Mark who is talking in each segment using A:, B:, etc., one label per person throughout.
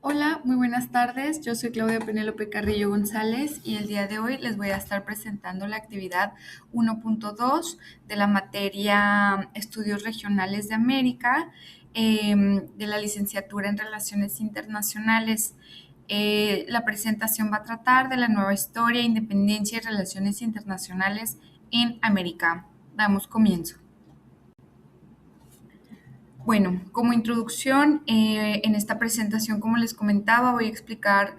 A: Hola, muy buenas tardes. Yo soy Claudia Penélope Carrillo González y el día de hoy les voy a estar presentando la actividad 1.2 de la materia Estudios Regionales de América de la licenciatura en Relaciones Internacionales. La presentación va a tratar de la nueva historia, independencia y relaciones internacionales en América. Damos comienzo. Bueno, como introducción, en esta presentación, como les comentaba, voy a explicar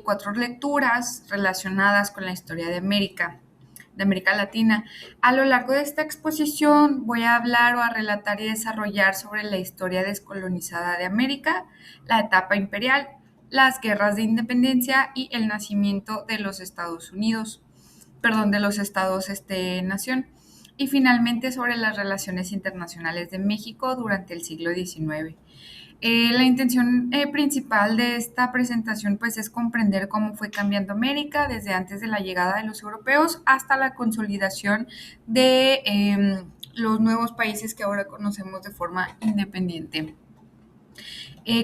A: cuatro lecturas relacionadas con la historia de América Latina. A lo largo de esta exposición voy a hablar o a relatar y desarrollar sobre la historia descolonizada de América, la etapa imperial, las guerras de independencia y el nacimiento de los Estados Unidos, perdón, de los estados nación, y finalmente sobre las relaciones internacionales de México durante el siglo XIX. La intención principal de esta presentación pues es comprender cómo fue cambiando América desde antes de la llegada de los europeos hasta la consolidación de los nuevos países que ahora conocemos de forma independiente.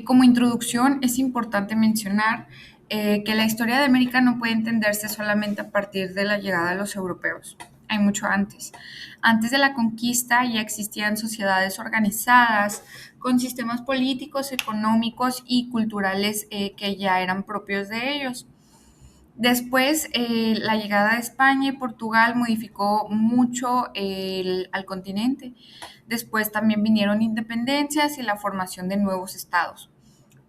A: Como introducción, es importante mencionar que la historia de América no puede entenderse solamente a partir de la llegada de los europeos. Hay mucho antes. Antes de la conquista ya existían sociedades organizadas con sistemas políticos, económicos y culturales que ya eran propios de ellos. Después, la llegada de España y Portugal modificó mucho al continente. Después también vinieron independencias y la formación de nuevos estados.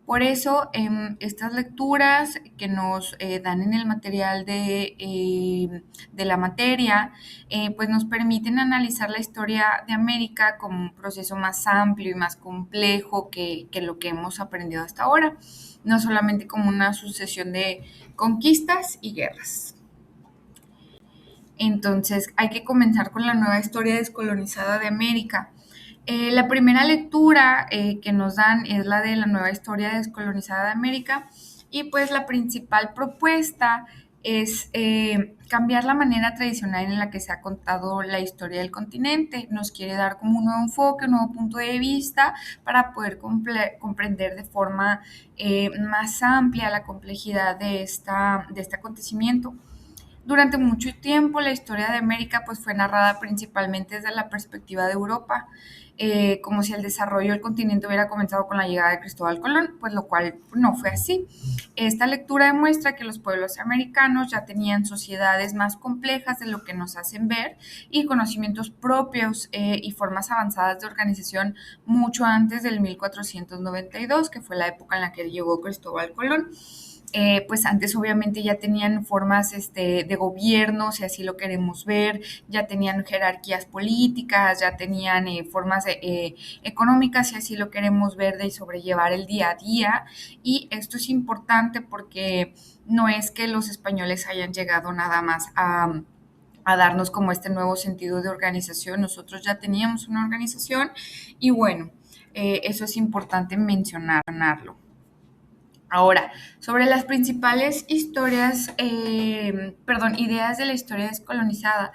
A: Por eso, estas lecturas que nos dan en el material de la materia, pues nos permiten analizar la historia de América como un proceso más amplio y más complejo que lo que hemos aprendido hasta ahora, no solamente como una sucesión de conquistas y guerras. Entonces, hay que comenzar con la nueva historia descolonizada de América. La primera lectura que nos dan es la de la nueva historia descolonizada de América y pues la principal propuesta es cambiar la manera tradicional en la que se ha contado la historia del continente. Nos quiere dar como un nuevo enfoque, un nuevo punto de vista para poder comprender de forma más amplia la complejidad de este acontecimiento. Durante mucho tiempo la historia de América pues, fue narrada principalmente desde la perspectiva de Europa, como si el desarrollo del continente hubiera comenzado con la llegada de Cristóbal Colón, pues lo cual no fue así. Esta lectura demuestra que los pueblos americanos ya tenían sociedades más complejas de lo que nos hacen ver y conocimientos propios y formas avanzadas de organización mucho antes del 1492, que fue la época en la que llegó Cristóbal Colón. Pues antes obviamente ya tenían formas de gobierno, si así lo queremos ver, ya tenían jerarquías políticas, ya tenían formas económicas, si así lo queremos ver, de sobrellevar el día a día. Y esto es importante porque no es que los españoles hayan llegado nada más a darnos como este nuevo sentido de organización. Nosotros ya teníamos una organización y bueno, eso es importante mencionarlo. Ahora, sobre las principales ideas de la historia descolonizada.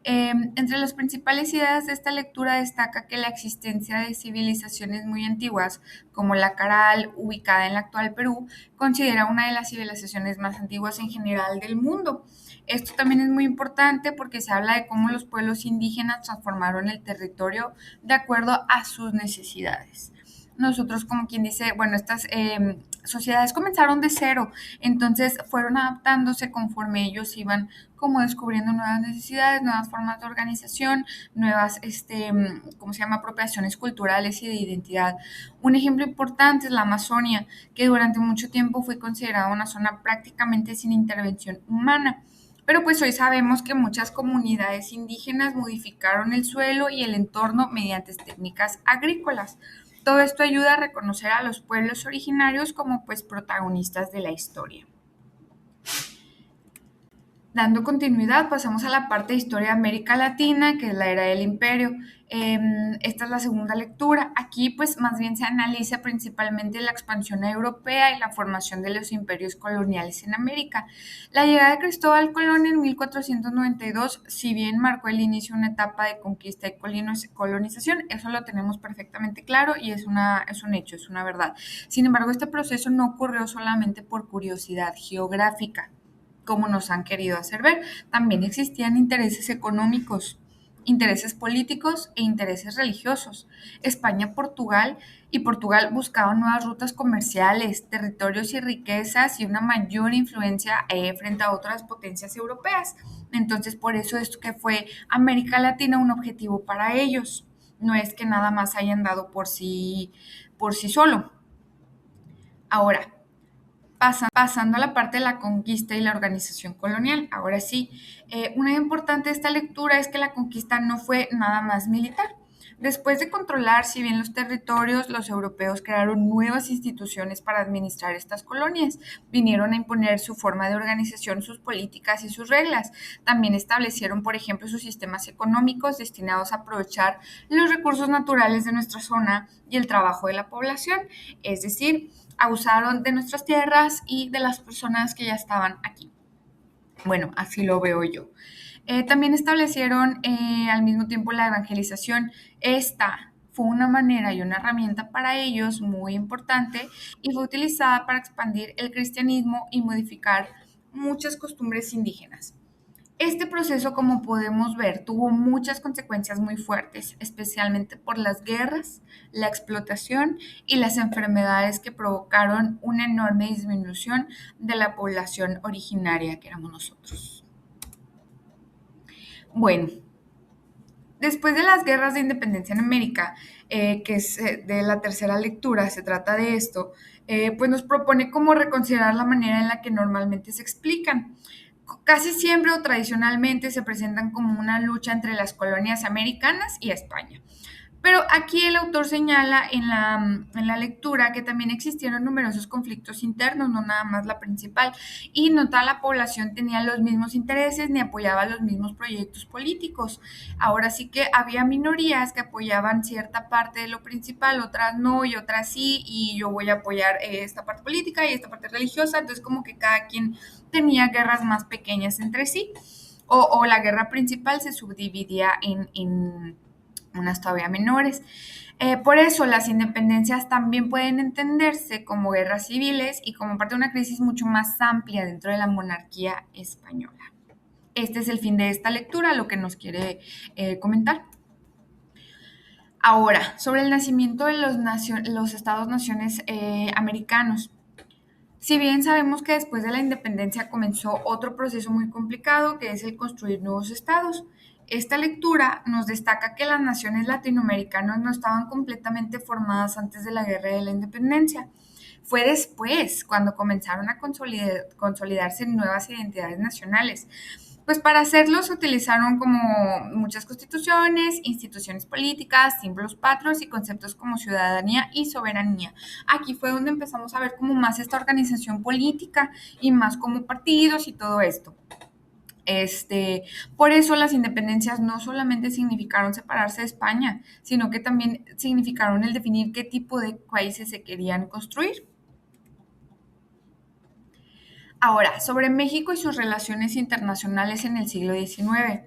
A: Entre las principales ideas de esta lectura destaca que la existencia de civilizaciones muy antiguas, como la Caral, ubicada en el actual Perú, considera una de las civilizaciones más antiguas en general del mundo. Esto también es muy importante porque se habla de cómo los pueblos indígenas transformaron el territorio de acuerdo a sus necesidades. Nosotros, como quien dice, bueno, estas sociedades comenzaron de cero, entonces fueron adaptándose conforme ellos iban como descubriendo nuevas necesidades, nuevas formas de organización, nuevas, ¿cómo se llama?, apropiaciones culturales y de identidad. Un ejemplo importante es la Amazonia, que durante mucho tiempo fue considerada una zona prácticamente sin intervención humana. Pero pues hoy sabemos que muchas comunidades indígenas modificaron el suelo y el entorno mediante técnicas agrícolas. Todo esto ayuda a reconocer a los pueblos originarios como pues protagonistas de la historia. Dando continuidad, pasamos a la parte de historia de América Latina, que es la era del imperio. Esta es la segunda lectura. Aquí pues más bien se analiza principalmente la expansión europea y la formación de los imperios coloniales en América. La llegada de Cristóbal Colón en 1492, si bien marcó el inicio de una etapa de conquista y colonización, eso lo tenemos perfectamente claro y es un hecho, es una verdad. Sin embargo, este proceso no ocurrió solamente por curiosidad geográfica, como nos han querido hacer ver. También existían intereses económicos, intereses políticos e intereses religiosos. España, Portugal buscaban nuevas rutas comerciales, territorios y riquezas y una mayor influencia frente a otras potencias europeas. Entonces, por eso es que fue América Latina un objetivo para ellos. No es que nada más hayan dado por sí solo. Ahora, pasando a la parte de la conquista y la organización colonial. Ahora sí, una importante de esta lectura es que la conquista no fue nada más militar. Después de controlar, si bien los territorios, los europeos crearon nuevas instituciones para administrar estas colonias. Vinieron a imponer su forma de organización, sus políticas y sus reglas. También establecieron, por ejemplo, sus sistemas económicos destinados a aprovechar los recursos naturales de nuestra zona y el trabajo de la población. Es decir, abusaron de nuestras tierras y de las personas que ya estaban aquí. Bueno, así lo veo yo. También establecieron al mismo tiempo la evangelización. Esta fue una manera y una herramienta para ellos muy importante y fue utilizada para expandir el cristianismo y modificar muchas costumbres indígenas. Este proceso, como podemos ver, tuvo muchas consecuencias muy fuertes, especialmente por las guerras, la explotación y las enfermedades que provocaron una enorme disminución de la población originaria que éramos nosotros. Bueno, después de las guerras de independencia en América, que es de la tercera lectura, se trata de esto, pues nos propone cómo reconsiderar la manera en la que normalmente se explican. Casi siempre o tradicionalmente se presentan como una lucha entre las colonias americanas y España. Pero aquí el autor señala en la lectura que también existieron numerosos conflictos internos, no nada más la principal, y no toda la población tenía los mismos intereses ni apoyaba los mismos proyectos políticos. Ahora sí que había minorías que apoyaban cierta parte de lo principal, otras no y otras sí, y yo voy a apoyar esta parte política y esta parte religiosa, entonces como que cada quien tenía guerras más pequeñas entre sí, o la guerra principal se subdividía en unas todavía menores. Por eso las independencias también pueden entenderse como guerras civiles y como parte de una crisis mucho más amplia dentro de la monarquía española. Este es el fin de esta lectura, lo que nos quiere comentar. Ahora, sobre el nacimiento de los estados-naciones americanos. Si bien sabemos que después de la independencia comenzó otro proceso muy complicado, que es el construir nuevos estados, esta lectura nos destaca que las naciones latinoamericanas no estaban completamente formadas antes de la guerra de la independencia. Fue después cuando comenzaron a consolidarse nuevas identidades nacionales. Pues para hacerlo se utilizaron como muchas constituciones, instituciones políticas, símbolos patrios y conceptos como ciudadanía y soberanía. Aquí fue donde empezamos a ver como más esta organización política y más como partidos y todo esto. Por eso las independencias no solamente significaron separarse de España, sino que también significaron el definir qué tipo de países se querían construir. Ahora, sobre México y sus relaciones internacionales en el siglo XIX.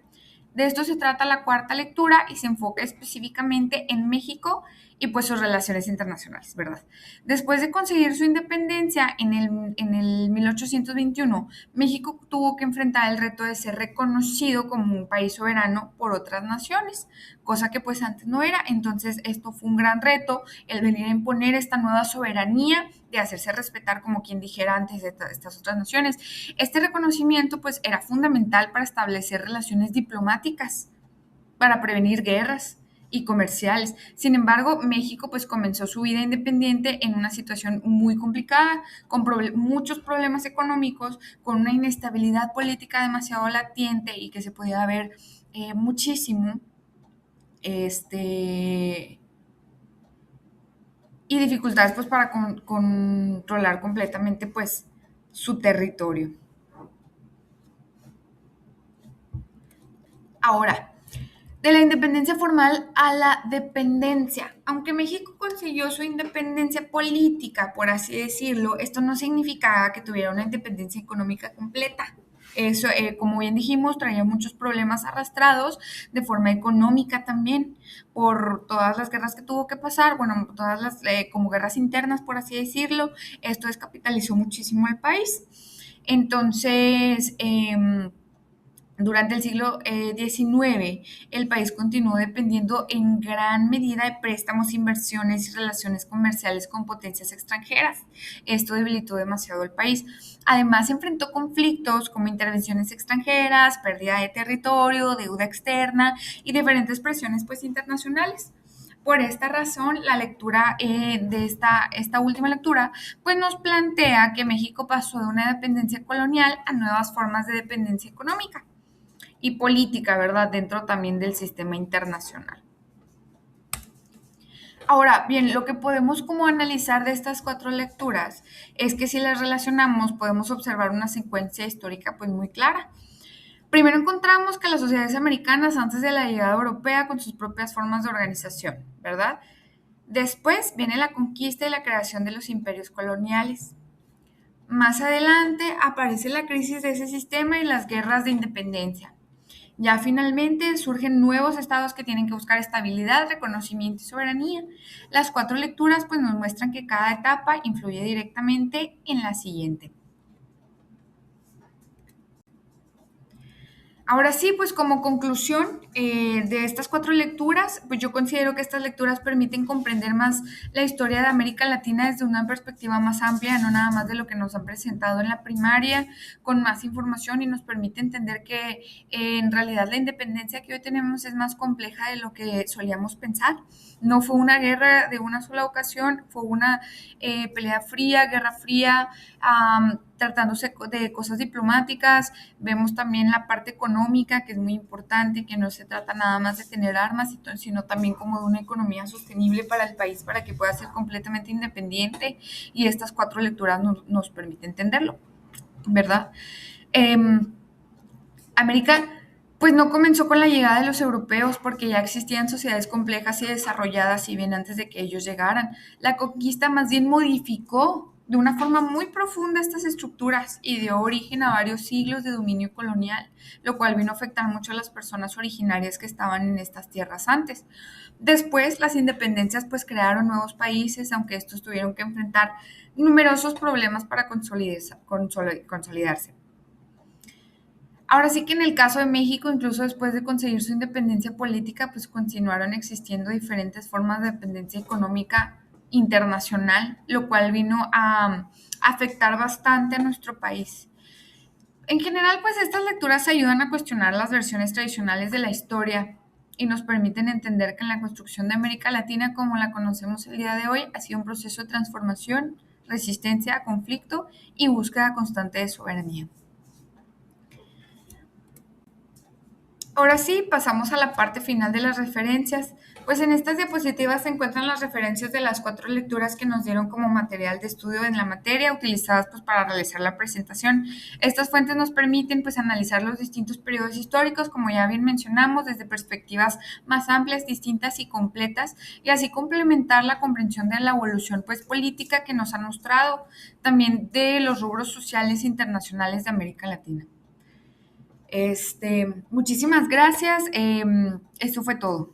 A: De esto se trata la cuarta lectura y se enfoca específicamente en México y pues sus relaciones internacionales, ¿verdad? Después de conseguir su independencia en el 1821, México tuvo que enfrentar el reto de ser reconocido como un país soberano por otras naciones, cosa que pues antes no era. Entonces esto fue un gran reto, el venir a imponer esta nueva soberanía, de hacerse respetar como quien dijera antes de estas otras naciones. Este reconocimiento pues era fundamental para establecer relaciones diplomáticas, para prevenir guerras y comerciales. Sin embargo, México pues comenzó su vida independiente en una situación muy complicada, con muchos problemas económicos, con una inestabilidad política demasiado latente y que se podía ver muchísimo, y dificultades pues para controlar completamente pues su territorio. Ahora, De la independencia formal a la dependencia. Aunque México consiguió su independencia política, por así decirlo, esto no significaba que tuviera una independencia económica completa. Eso, como bien dijimos, traía muchos problemas arrastrados de forma económica también, por todas las guerras que tuvo que pasar, bueno, todas las como guerras internas, por así decirlo. Esto descapitalizó muchísimo al país. Entonces, durante el siglo XIX, el país continuó dependiendo en gran medida de préstamos, inversiones y relaciones comerciales con potencias extranjeras. Esto debilitó demasiado el país. Además, se enfrentó conflictos como intervenciones extranjeras, pérdida de territorio, deuda externa y diferentes presiones pues, internacionales. Por esta razón, la lectura de esta última lectura, pues nos plantea que México pasó de una dependencia colonial a nuevas formas de dependencia económica y política, ¿verdad? Dentro también del sistema internacional. Ahora, bien, lo que podemos como analizar de estas cuatro lecturas es que si las relacionamos podemos observar una secuencia histórica pues muy clara. Primero encontramos que las sociedades americanas antes de la llegada europea con sus propias formas de organización, ¿verdad? Después viene la conquista y la creación de los imperios coloniales. Más adelante aparece la crisis de ese sistema y las guerras de independencia. Ya finalmente surgen nuevos estados que tienen que buscar estabilidad, reconocimiento y soberanía. Las cuatro lecturas pues nos muestran que cada etapa influye directamente en la siguiente. Ahora sí, pues como conclusión de estas cuatro lecturas, pues yo considero que estas lecturas permiten comprender más la historia de América Latina desde una perspectiva más amplia, no nada más de lo que nos han presentado en la primaria, con más información y nos permite entender que en realidad la independencia que hoy tenemos es más compleja de lo que solíamos pensar. No fue una guerra de una sola ocasión, fue una pelea fría, guerra fría, tratándose de cosas diplomáticas. Vemos también la parte económica, que es muy importante, que no se trata nada más de tener armas, sino también como de una economía sostenible para el país, para que pueda ser completamente independiente. Y estas cuatro lecturas nos permiten entenderlo, ¿verdad? Eh, América pues no comenzó con la llegada de los europeos porque ya existían sociedades complejas y desarrolladas y bien antes de que ellos llegaran. La conquista más bien modificó de una forma muy profunda estas estructuras y dio origen a varios siglos de dominio colonial, lo cual vino a afectar mucho a las personas originarias que estaban en estas tierras antes. Después, las independencias pues crearon nuevos países, aunque estos tuvieron que enfrentar numerosos problemas para consolidarse. Ahora sí que en el caso de México, incluso después de conseguir su independencia política, pues continuaron existiendo diferentes formas de dependencia económica internacional, lo cual vino a afectar bastante a nuestro país. En general, pues estas lecturas ayudan a cuestionar las versiones tradicionales de la historia y nos permiten entender que en la construcción de América Latina, como la conocemos el día de hoy, ha sido un proceso de transformación, resistencia a conflicto y búsqueda constante de soberanía. Ahora sí, pasamos a la parte final de las referencias. Pues en estas diapositivas se encuentran las referencias de las cuatro lecturas que nos dieron como material de estudio en la materia, utilizadas pues para realizar la presentación. Estas fuentes nos permiten pues analizar los distintos periodos históricos, como ya bien mencionamos, desde perspectivas más amplias, distintas y completas, y así complementar la comprensión de la evolución pues política que nos han mostrado, también de los rubros sociales internacionales de América Latina. Muchísimas gracias. Esto fue todo.